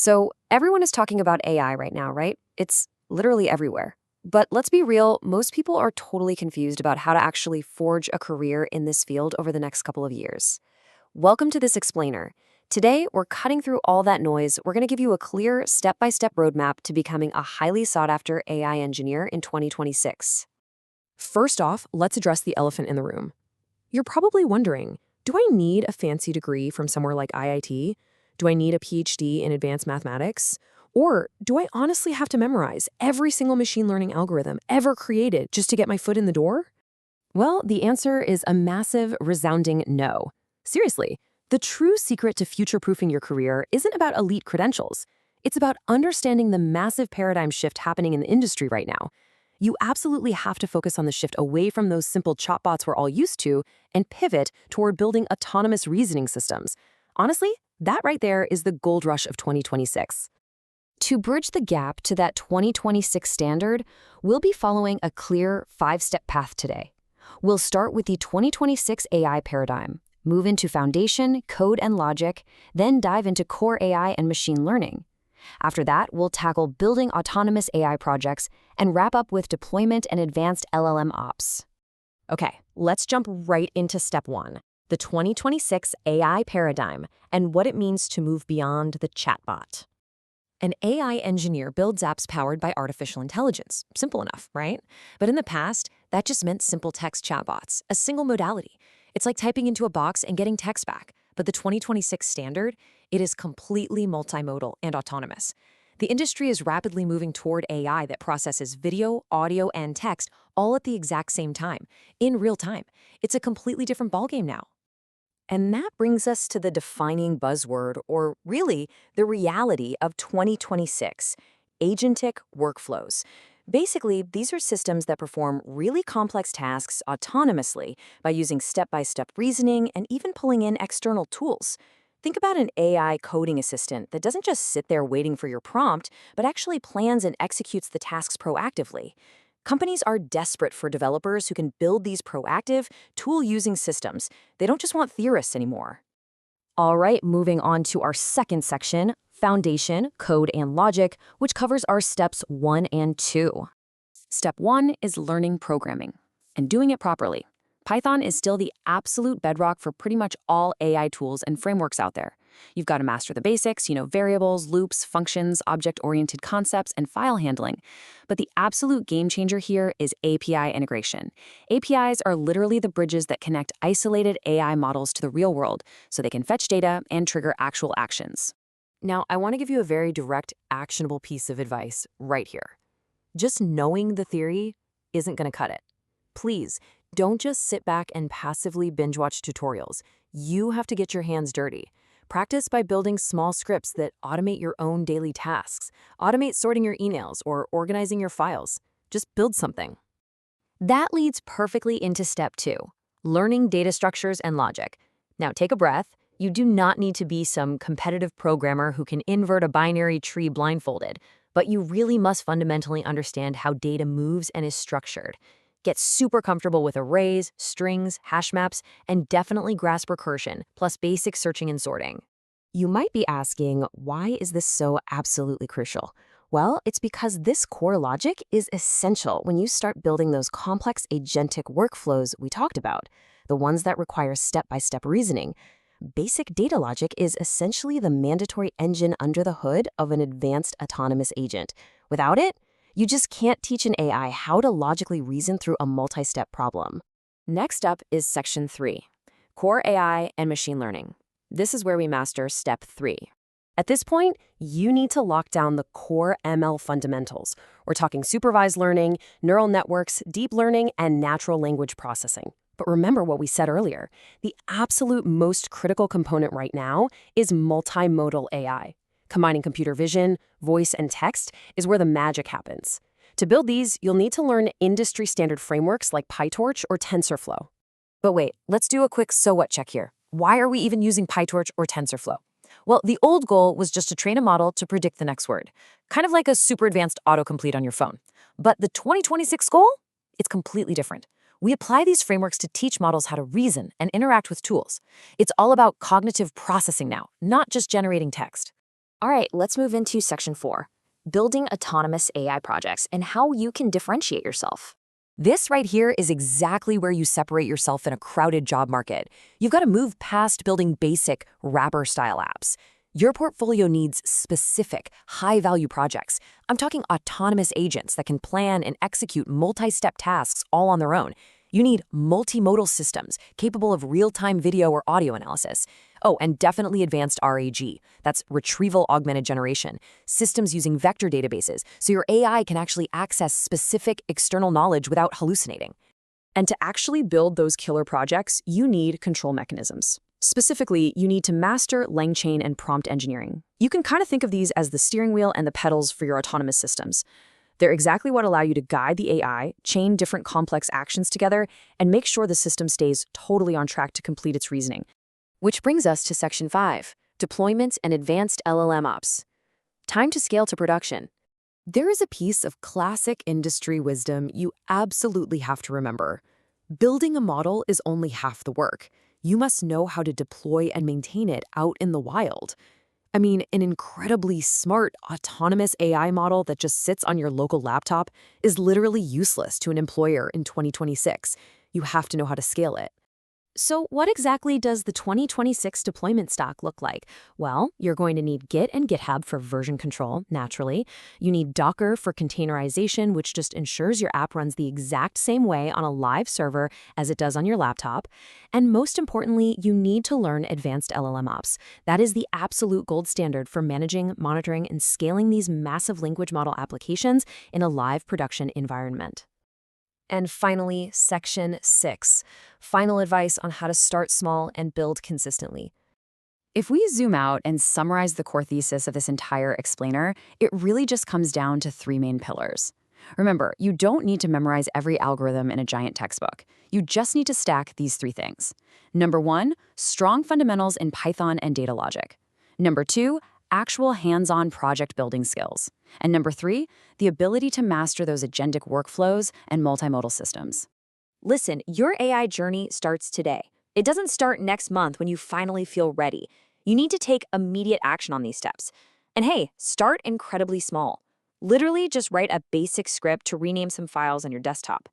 So, everyone is talking about AI right now, right? It's literally everywhere. But let's be real, most people are totally confused about how to actually forge a career in this field over the next couple of years. Welcome to this explainer. Today, we're cutting through all that noise. We're going to give you a clear, step by step roadmap to becoming a highly sought after AI engineer in 2026. First off, let's address the elephant in the room. You're probably wondering, do I need a fancy degree from somewhere like IIT? Do I need a PhD in advanced mathematics? Or do I honestly have to memorize every single machine learning algorithm ever created just to get my foot in the door? Well, the answer is a massive, resounding no. Seriously, the true secret to future-proofing your career isn't about elite credentials. It's about understanding the massive paradigm shift happening in the industry right now. You absolutely have to focus on the shift away from those simple chatbots we're all used to and pivot toward building autonomous reasoning systems. Honestly, that right there is the gold rush of 2026. To bridge the gap to that 2026 standard, we'll be following a clear 5-step path today. We'll start with the 2026 AI paradigm, move into foundation, code, and logic, then dive into core AI and machine learning. After that, we'll tackle building autonomous AI projects and wrap up with deployment and advanced LLM ops. Okay, let's jump right into step one, the 2026 AI paradigm and what it means to move beyond the chatbot. An AI engineer builds apps powered by artificial intelligence. Simple enough, right? But in the past, that just meant simple text chatbots, a single modality. It's like typing into a box and getting text back. But the 2026 standard, it is completely multimodal and autonomous. The industry is rapidly moving toward AI that processes video, audio, and text all at the exact same time, in real time. It's a completely different ballgame now. And that brings us to the defining buzzword, or really, the reality of 2026, agentic workflows. Basically, these are systems that perform really complex tasks autonomously by using step-by-step reasoning and even pulling in external tools. Think about an AI coding assistant that doesn't just sit there waiting for your prompt, but actually plans and executes the tasks proactively. Companies are desperate for developers who can build these proactive, tool-using systems. They don't just want theorists anymore. All right, moving on to our second section, foundation, code, and logic, which covers our steps 1 and 2. Step 1 is learning programming and doing it properly. Python is still the absolute bedrock for pretty much all AI tools and frameworks out there. You've got to master the basics, variables, loops, functions, object-oriented concepts, and file handling. But the absolute game changer here is API integration. APIs are literally the bridges that connect isolated AI models to the real world so they can fetch data and trigger actual actions. Now, I want to give you a very direct, actionable piece of advice right here. Just knowing the theory isn't going to cut it. Please, don't just sit back and passively binge-watch tutorials. You have to get your hands dirty. Practice by building small scripts that automate your own daily tasks. Automate sorting your emails or organizing your files. Just build something. That leads perfectly into step 2, learning data structures and logic. Now take a breath. You do not need to be some competitive programmer who can invert a binary tree blindfolded, but you really must fundamentally understand how data moves and is structured. Get super comfortable with arrays, strings, hash maps, and definitely grasp recursion, plus basic searching and sorting. You might be asking, why is this so absolutely crucial? Well, it's because this core logic is essential when you start building those complex agentic workflows we talked about, the ones that require step-by-step reasoning. Basic data logic is essentially the mandatory engine under the hood of an advanced autonomous agent. Without it, you just can't teach an AI how to logically reason through a multi-step problem. Next up is section 3, core AI and machine learning. This is where we master step 3. At this point, you need to lock down the core ML fundamentals. We're talking supervised learning, neural networks, deep learning, and natural language processing. But remember what we said earlier, the absolute most critical component right now is multimodal AI. Combining computer vision, voice, and text is where the magic happens. To build these, you'll need to learn industry-standard frameworks like PyTorch or TensorFlow. But wait, let's do a quick so what check here. Why are we even using PyTorch or TensorFlow? Well, the old goal was just to train a model to predict the next word, kind of like a super advanced autocomplete on your phone. But the 2026 goal? It's completely different. We apply these frameworks to teach models how to reason and interact with tools. It's all about cognitive processing now, not just generating text. All right, let's move into section 4, building autonomous AI projects and how you can differentiate yourself. This right here is exactly where you separate yourself in a crowded job market. You've got to move past building basic wrapper-style apps. Your portfolio needs specific, high-value projects. I'm talking autonomous agents that can plan and execute multi-step tasks all on their own. You need multimodal systems capable of real-time video or audio analysis. Oh, and definitely advanced RAG. That's retrieval augmented generation. Systems using vector databases, so your AI can actually access specific external knowledge without hallucinating. And to actually build those killer projects, you need control mechanisms. Specifically, you need to master LangChain and prompt engineering. You can kind of think of these as the steering wheel and the pedals for your autonomous systems. They're exactly what allow you to guide the AI, chain different complex actions together, and make sure the system stays totally on track to complete its reasoning. Which brings us to section 5, deployments and advanced LLM ops. Time to scale to production. There is a piece of classic industry wisdom you absolutely have to remember. Building a model is only half the work. You must know how to deploy and maintain it out in the wild. I mean, an incredibly smart, autonomous AI model that just sits on your local laptop is literally useless to an employer in 2026. You have to know how to scale it. So what exactly does the 2026 deployment stack look like? Well, you're going to need Git and GitHub for version control, naturally. You need Docker for containerization, which just ensures your app runs the exact same way on a live server as it does on your laptop. And most importantly, you need to learn advanced LLM ops. That is the absolute gold standard for managing, monitoring, and scaling these massive language model applications in a live production environment. And finally, section 6, final advice on how to start small and build consistently. If we zoom out and summarize the core thesis of this entire explainer, it really just comes down to 3 main pillars. Remember, you don't need to memorize every algorithm in a giant textbook. You just need to stack these 3 things. Number 1, strong fundamentals in Python and data logic. Number 2, actual hands-on project building skills. And number 3, the ability to master those agentic workflows and multimodal systems. Listen, your AI journey starts today. It doesn't start next month when you finally feel ready. You need to take immediate action on these steps. And hey, start incredibly small. Literally just write a basic script to rename some files on your desktop.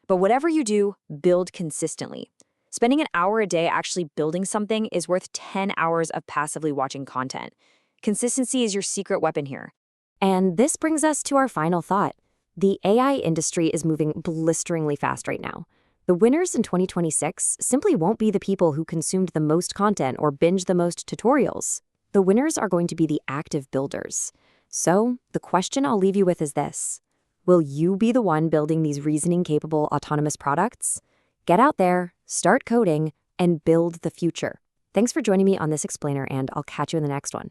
But whatever you do, build consistently. Spending an hour a day actually building something is worth 10 hours of passively watching content. Consistency is your secret weapon here. And this brings us to our final thought. The AI industry is moving blisteringly fast right now. The winners in 2026 simply won't be the people who consumed the most content or binged the most tutorials. The winners are going to be the active builders. So, the question I'll leave you with is this. Will you be the one building these reasoning-capable autonomous products? Get out there, start coding, and build the future. Thanks for joining me on this explainer, and I'll catch you in the next one.